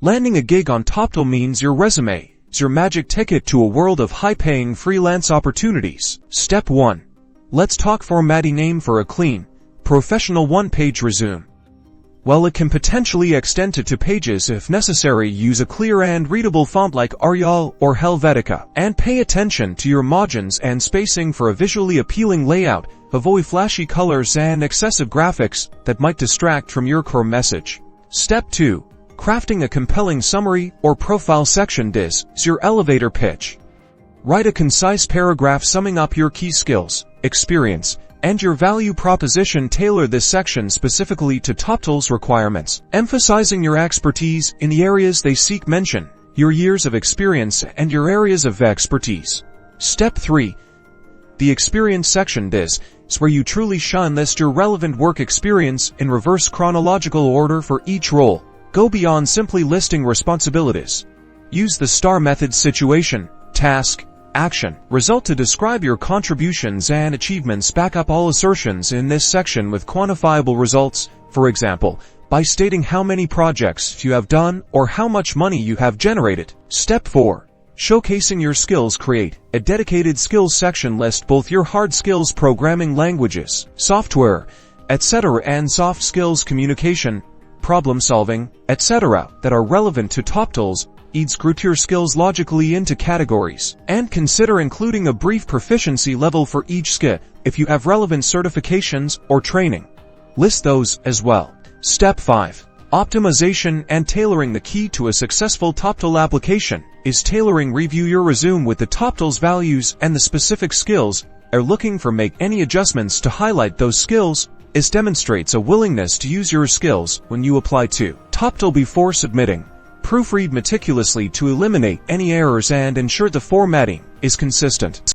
Landing a gig on Toptal means your resume is your magic ticket to a world of high-paying freelance opportunities. Step 1. Let's talk formatting. Name for a clean, professional one-page resume. While it can potentially extend to 2 pages if necessary, use a clear and readable font like Arial or Helvetica, and pay attention to your margins and spacing for a visually appealing layout. Avoid flashy colors and excessive graphics that might distract from your core message. Step 2. Crafting a compelling summary or profile section. This is your elevator pitch. Write a concise paragraph summing up your key skills, experience, and your value proposition. Tailor this section specifically to Toptal's requirements, emphasizing your expertise in the areas they seek. Mention your years of experience and your areas of expertise. Step 3. The experience section. This is where you truly shine. List your relevant work experience in reverse chronological order for each role. Go beyond simply listing responsibilities. Use the STAR method: situation, task, action, result to describe your contributions and achievements. Back up all assertions in this section with quantifiable results, for example, by stating how many projects you have done or how much money you have generated. Step 4. Showcasing your skills. Create a dedicated skills section. List both your hard skills, programming languages, software, etc., and soft skills, communication, problem solving, etc., that are relevant to Toptal's needs. Group your skills logically into categories, and consider including a brief proficiency level for each skill. If you have relevant certifications or training, list those as well. Step 5. Optimization and tailoring. The key to a successful Toptal application is tailoring. Review your resume with the Toptal's values and the specific skills are looking for. Make any adjustments to highlight those skills. This demonstrates a willingness to use your skills when you apply to Toptal. Before submitting, proofread meticulously to eliminate any errors and ensure the formatting is consistent.